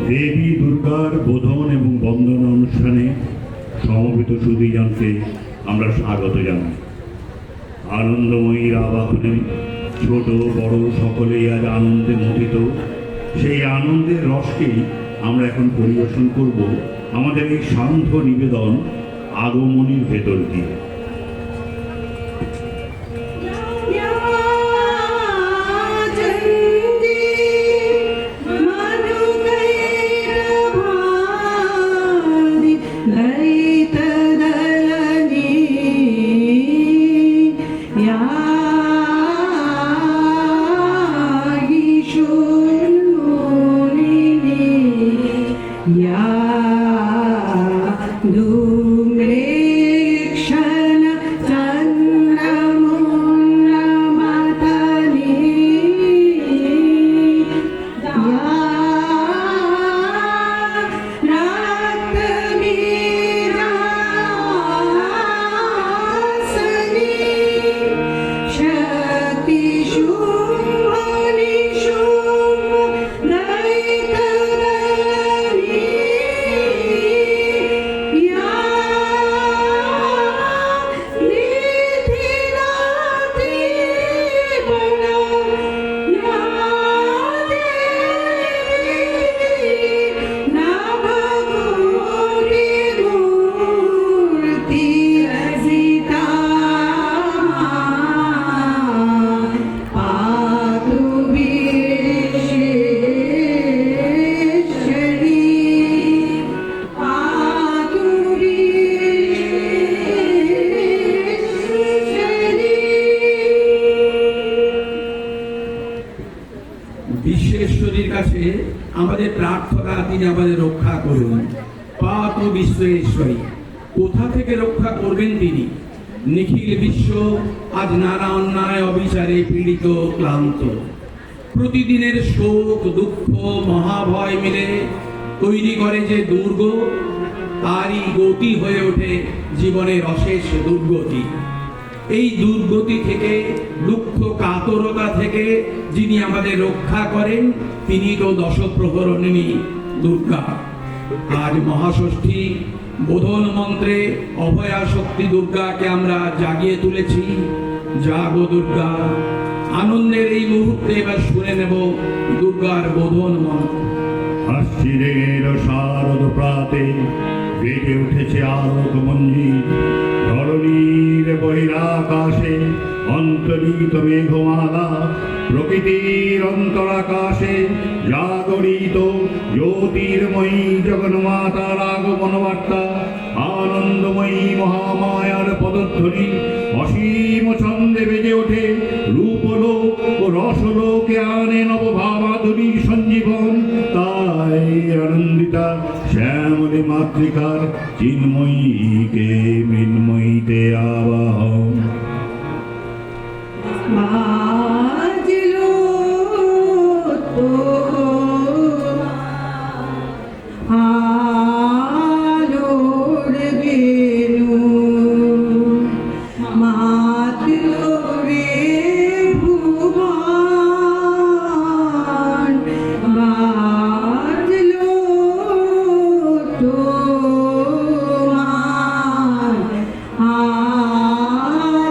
দেবী দুর্গার বোধন এবং বন্দনা অনুষ্ঠানে সমবেত সুধীজনকে আমরা স্বাগত জানাই। আনন্দময়ীর আবাহনে ছোট বড় সকলেই আজ আনন্দে মথিত। সেই আনন্দের রসকেই আমরা এখন পরিবেশন করব আমাদের এই শান্ত নিবেদন আগমনীর ভেতর দিয়ে। বিশ্বেশ্বরীর কাছে আমাদের প্রার্থনা, তিনি আমাদের রক্ষা করুন। পাতু বিশ্বেশ্বরী, কোথা থেকে রক্ষা করবেন তিনি? নিখিল বিশ্ব আজ নানা অন্যায় অবিচারে পীড়িত ক্লান্ত। প্রতিদিনের শোক দুঃখ মহাভয় মিলে তৈরি করে যে দুর্গ, তারই গতি হয়ে ওঠে জীবনের অশেষ দুর্গতি। এই দুর্গতি থেকে, দুঃখ কাতরতা থেকে যিনি আমাদের রক্ষা করেন, তিনি তো দশপ্রহরণিনী দুর্গা। আজ মহাষষ্ঠী বোধন মন্ত্রে অভয়া শক্তি দুর্গাকে আমরা জাগিয়ে তুলেছি। জাগো দুর্গা, আনন্দের এই মুহূর্তে এবার শুনে নেব দুর্গার বোধন মন্ত্র। আশ্চিরের শারদ প্রাতে বেজে উঠেছে আলোক মঞ্জির, ধরণীর বহিরাকাশে অন্তরিত মেঘমালা, প্রকৃতির অন্তরাকাশে জাগরিত জ্যোতির্ময়ী জগন্মাতার আগমন বার্তা, আনন্দময়ী মহামায়ার পদধ্বনি অসীম ছন্দে বেজে ওঠে, রূপলোক ও রসলোকে আনে নবভাবাধুরী সঞ্জীবন। তাই আনন্দিতা শ্যামলী মাতৃকার চিন্ময়ীকে মৃন্ময়ীতে আবাহন। বাজলো তো আলোর বেণু, মাতলো রে ভুবন, বাজলো তো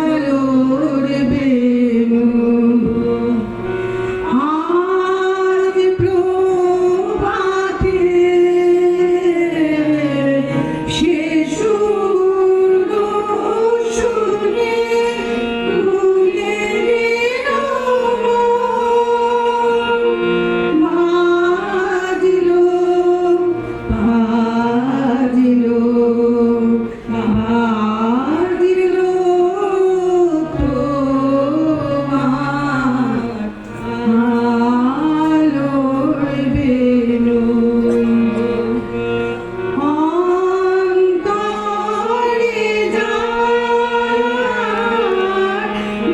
আলোর বেণু। আজ প্রভাতে শিশুর শুনে ভুলে বাজলো বাজলো বাজলো তোমার আলোর বেণু। অন্তরে যায়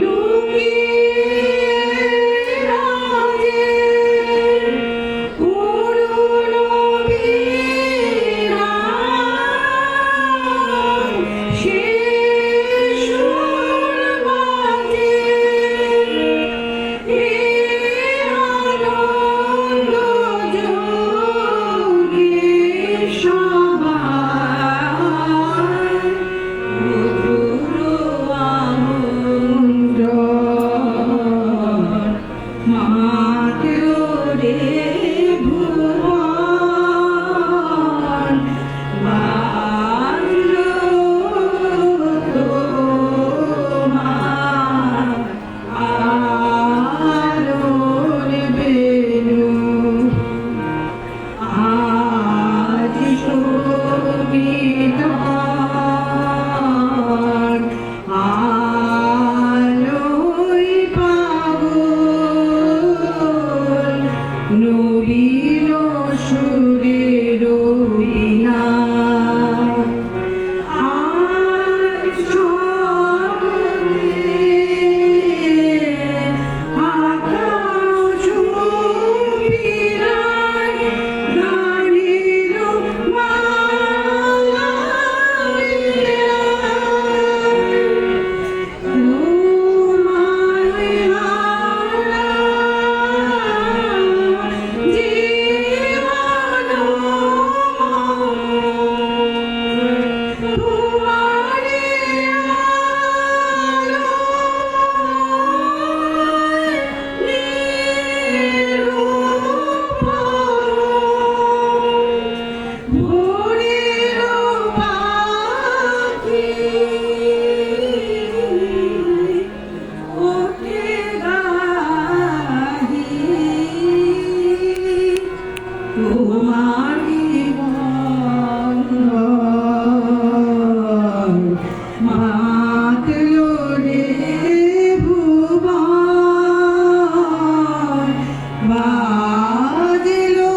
লুকিয়ে রাজে করুণ বিরাজ, শিশুর মাঝে এ আনন্দ যোগে সবাই মধুর আমন্ত্রণ। মাতলো রে ভুবন, বাজলো তোমার আলোর বেণু। আজ শোভিতন আলোয় পাগল, নবীন সুরের বীণা। আজ স্বপ্নে আকাশ বিরাজ, গানের মালা তোমায় হারা জীবন তোমারে ভোরের পাখি ওঠে গাহি, তোমারি বন্দন। মাতলো রে ভুবন, বাজলো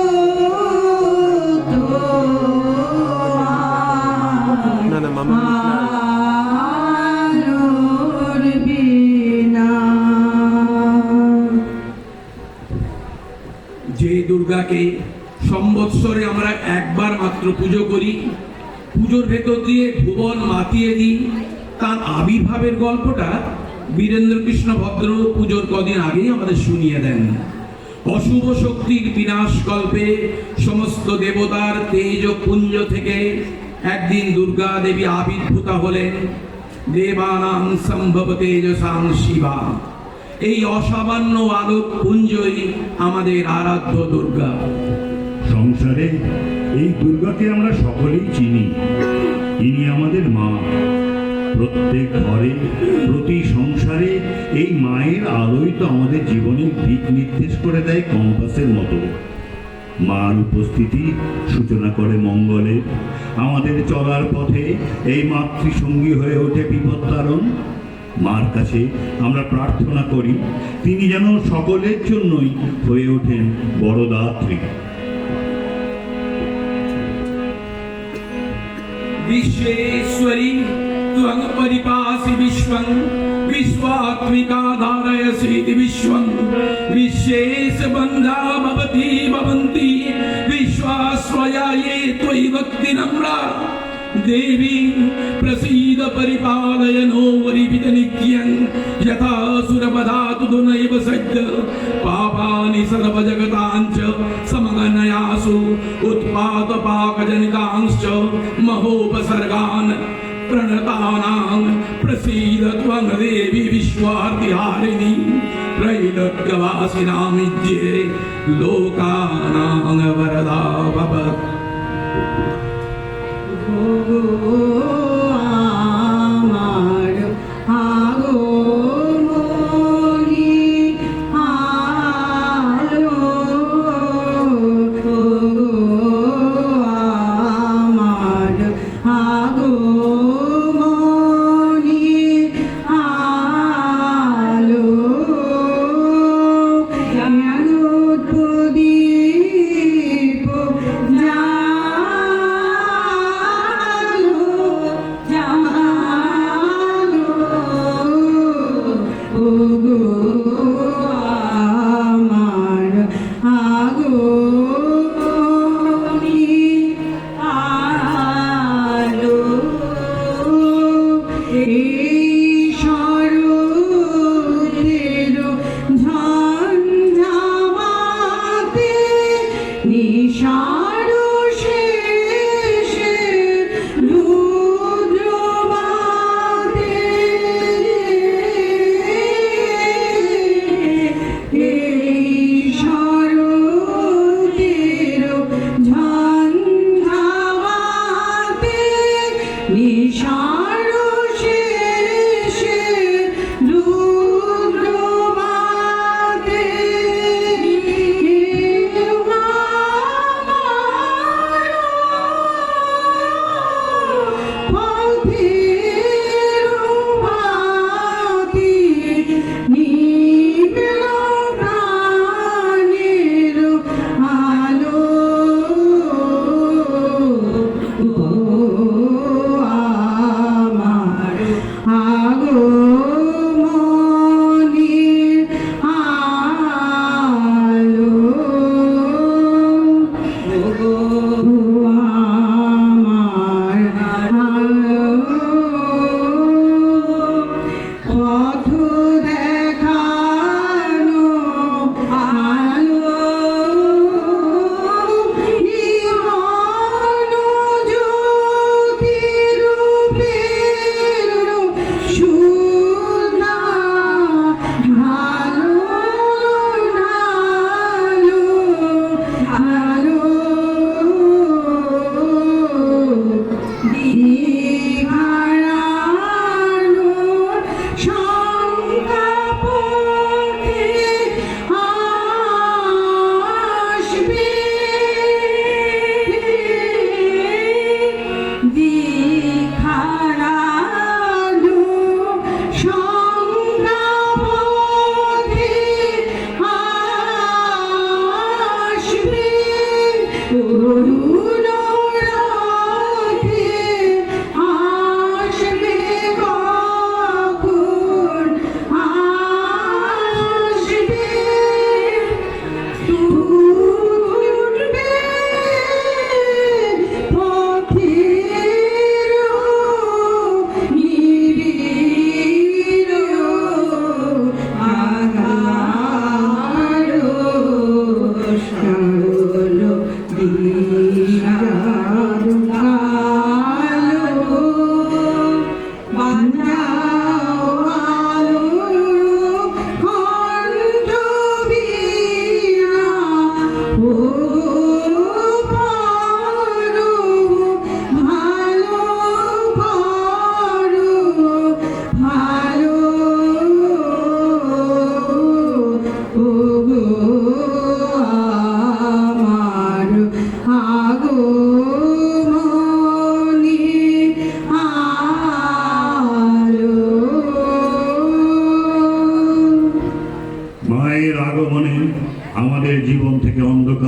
তোমার আলোর বীণা। যে দুর্গাকে সম্বৎসরে আমরা একবার মাত্র পুজো করি, পুজোর ভেতর দিয়ে ভুবন মাতিয়ে দিই, তার আবির্ভাবের গল্পটা বীরেন্দ্রকৃষ্ণ ভদ্র পুজোর কদিন আগেই আমাদের শুনিয়ে দেন। অশুভ শক্তির বিনাশ কল্পে সমস্ত দেবতার তেজ পুঞ্জ থেকে একদিন দুর্গা দেবী আবির্ভূতা হলেন। দেবানাং সম্ভব তেজসাং শিবা। এই অসামান্য আলোক পুঞ্জই আমাদের আরাধ্য দুর্গা। সংসারে এই দুর্গাকে আমরা সকলেই চিনি। ইনি আমাদের মা। প্রত্যেক ঘরে, প্রতি সংসারে এই মায়ের আলোই তো আমাদের জীবনের দিক নির্দেশ করে দেয় কম্পাসের মতো। মার উপস্থিতি সূচনা করে মঙ্গলের। আমাদের চলার পথে এই মাতৃসঙ্গী হয়ে ওঠে বিপত্তারণ। মার কাছে আমরা প্রার্থনা করি তিনি যেন সকলের জন্যই হয়ে ওঠেন বড়দাত্রী। विश्वेश्वरी त्वं परिपासि विश्वं विश्वात्मिका धारयसीति विश्वं विश्वेश बन्धा भवति भवन्ति विश्वाश्रया ये त्वयि भक्ति नम्रा देवी प्रसीद परिपालय नो वरिवित नित्यं यथा सुरवधातु नैव सद्य पापानि सर्व जगताञ्च समगनयासु उत्पातपाकजनितांश्च महोपसर्गान् प्रणतानां प्रसीद त्वं देवी विश्वार्तिहारिणी त्रैलोक्यवासिनामिज्ये लोकानां वरदा भव। আমার আগমনী আলো আমার আগমনী আলো প্রদীপ আমার আগমনী আলো এই শরতের ঝঞ্ঝামাতে নিশার শেষে রুদ্রবাদে এই শরতের ঝঞ্ঝামাতে নিশার শেষে রুদ্রবাদে আমার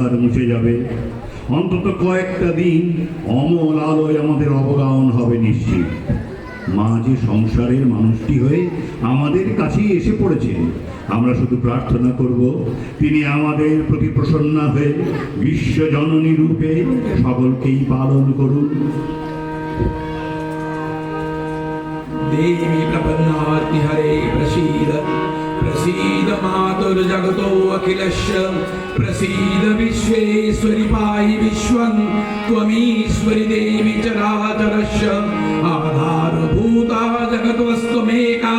অন্ধকার মুছে যাবে। অন্তত কয়েকটা দিন অমল আলোয় আমাদের অবগাহন হবে নিশ্চিত। মা যে সংসারের মানুষটি হয়ে আমাদের কাছেই এসে পড়েছেন, আমরা শুধু প্রার্থনা করব তিনি আমাদের প্রতি প্রসন্না হয়ে বিশ্বজননী রূপে সকলকেই পালন করুন। देवी प्रपन्नाति हरे प्रसीद प्रसीद मातुर्जगतो अखिलस्य प्रसीद विश्वेश्वरि पाहि विश्वं त्वमीश्वरि देवी चराचरस्य आधारभूता जगद्वस्त्वमेका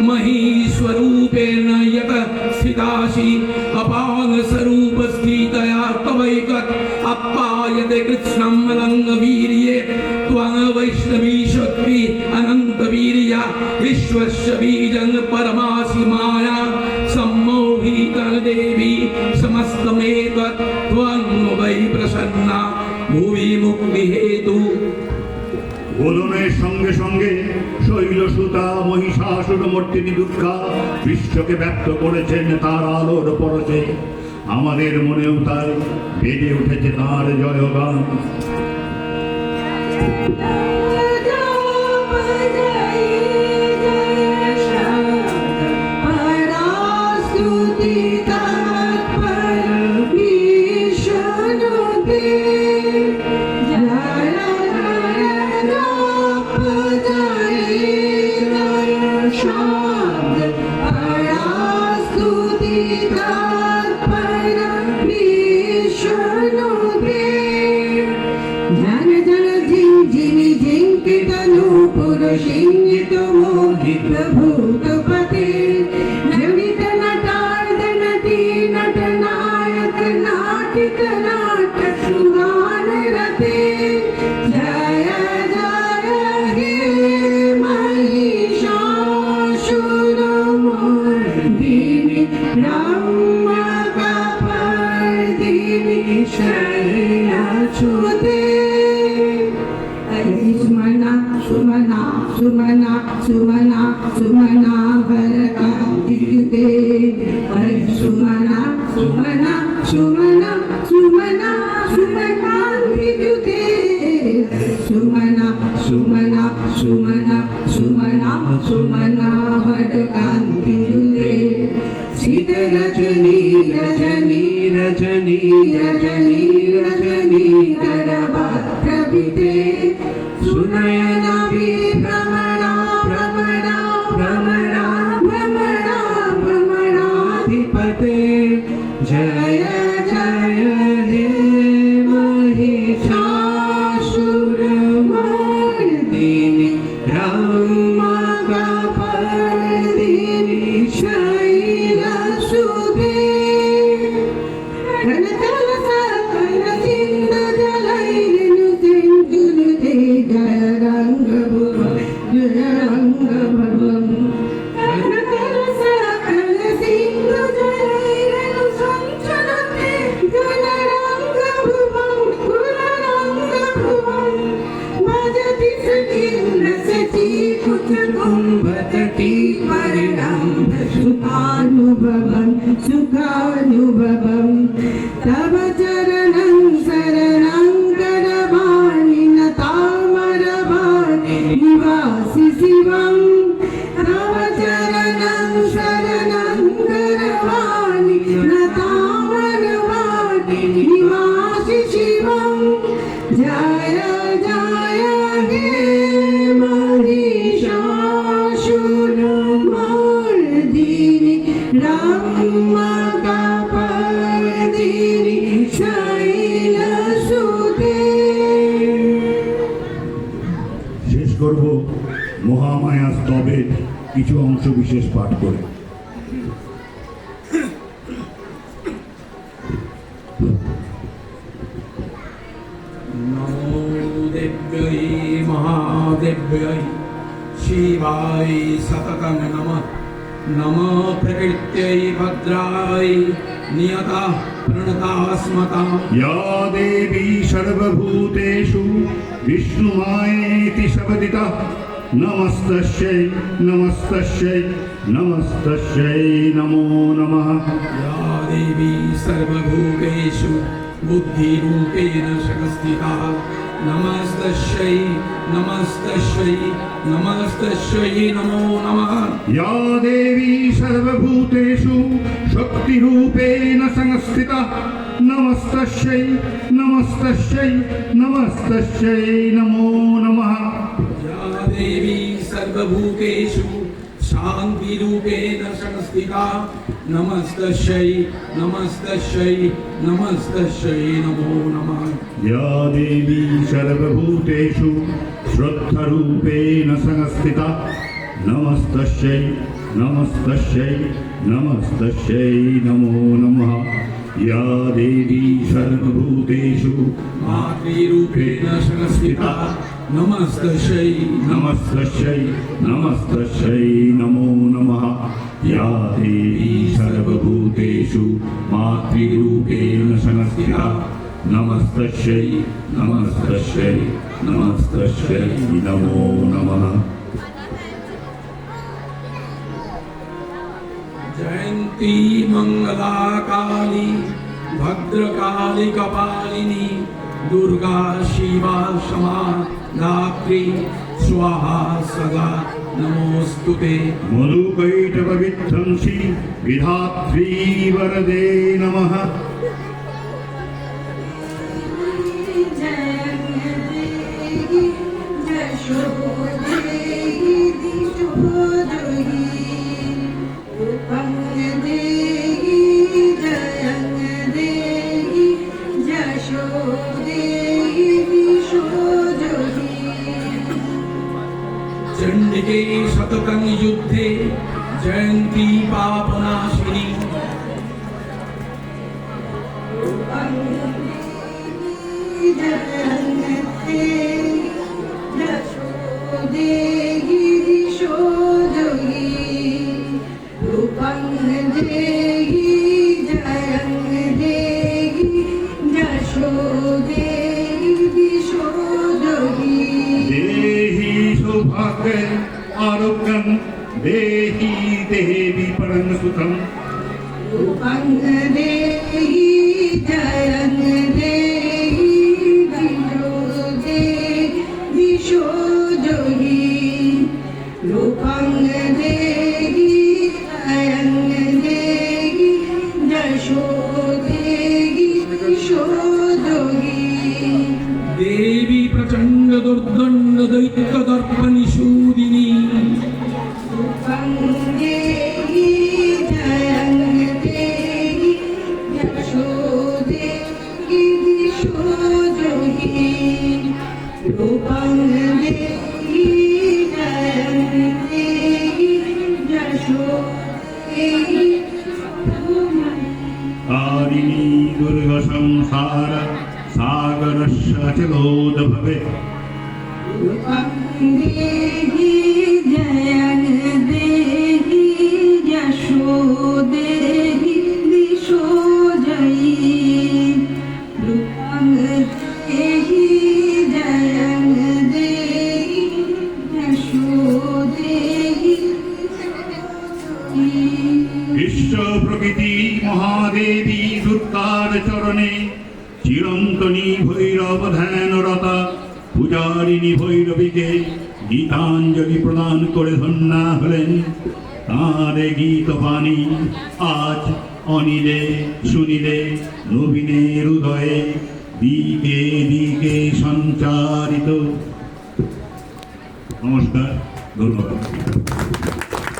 महीश्वरूपेण यत स्थितासि अपानस्वरूपस्थितया त्वैकत् अप्पायते कृत्स्नं रङ्गवीर्ये त्वं वैष्णवी शक्ति अनन्तवीर्या विश्वस्य बीजं परमासि माया सम्मोहितं देवी समस्तमेतत् त्वं वै प्रसन्ना भुवि मुक्तिहेतु। বোধনের সঙ্গে সঙ্গে শৈলসুতা মহিষাসুর মূর্তিনি দুর্গা বিশ্বকে ব্যক্ত করেছেন তার আলোর পরশে। আমাদের মনেও তাই বেজে উঠেছে তার জয়গান। सिंहित मोहित भूतपते नमित नटार्द नटी नटनायक नाटिक नाटक सुगान रते जय जय हे महिषासुरमर्दिनि ब्रह्मकपर्दिनि शैलसुते। सुमना सुमना सुमना सुमना सुमना भरकान्तियुते सुमना सुमना सुमना सुमना सुमकान्तियुते सुमना सुमना सुमना सुमना सुमना भरकान्तियुते सीत रजनी रजनी रजनी रजनी रजनी करवक्त्रभिते सुनयनाभि भ्रमणा भ्रमणा भ्रमणा भ्रमणा भ्रमणाधिपते जय जय हे महिषासुरमर्दिनि ब्रह्मकपर्दिनि शैलसुते। सुखानुभवं सुखानुभवं तव चरणं शरणं करवाणि न तामरवाणि निवासि शिवं तव चरणं शरणं करवाणि न तामरवाणि निवासि शिवं जय जय हे महिषासुरमर्दिनि ब्रह्मकपर्दिनि शैलसुते। শেষ করব মহামায়া স্তবের কিছু অংশ বিশেষ পাঠ করে। नमो देव्यै महादेव्यै शिवाय सततं नमः। नमो प्रकृत्यै भद्राय नियता प्रणता स्मता। या देवी सर्वभूतेषु विष्णुमायेति शब्दिता नमस्तस्यै नमस्तस्यै नमस्तस्यै नमो नमः। या देवी सर्वभूतेषु बुद्धिरूपेण संस्थिता नमस्तस्यै नमस्तस्यै नमस्तस्यै नमो नमः या देवी सर्वभूतेषु शक्तिरूपेण संस्थिता नमस्तस्यै नमस्तस्यै नमस्तस्यै नमो नमः या देवी सर्वभूतेषु शान्तिरूपेण संस्थिता नमस्तस्यै नमस्तस्यै नमस्तस्यै नमो नमः या देवी सर्वभूतेषु श्रद्धारूपेण संस्थिता नमस्तस्यै नमस्तस्यै नमस्तस्यै नमो नमः या देवी सर्वभूतेषु मातृरूपेण संस्थिता नमस्तस्यै नमस्तस्यै नमस्तस्यै नमो नमः या देवी सर्वभूतेषु मातृरूपेण संस्थिता नमस्तस्यै नमस्तस्यै नमस्तस्यै नमो नमः जयन्ती मंगला काली भद्रकाली कपालिनी दुर्गा शिवा क्षमा धात्री स्वाहा सदा नमोस्तुते मधुकैटपविध्वंसी विधात्री वरदे नमः चंडिके शतकं युद्धे जयंती पापनाशिनी देहि सौभाग्य आरोग्यं देहि देवी परम सुखम देवी प्रचंड दुर्दंड दैत्य दर्पनिषूदिनी तारिणी दुर्ग संसार सागरस्य अचलोद्भवे বিশ্ব প্রকৃতি মহাদেবী দুর্গার চরণে চিরন্তনী ভৈরব ধ্যানরতা পূজারিণী ভৈরবীকে গীতাঞ্জলি প্রদান করে ধন্যা হলেন তাঁর গীত বাণী আজ অনিলে শুনিলে নবীনের হৃদয়ে দিকে দিকে সঞ্চারিত। নমস্কার, ধন্যবাদ।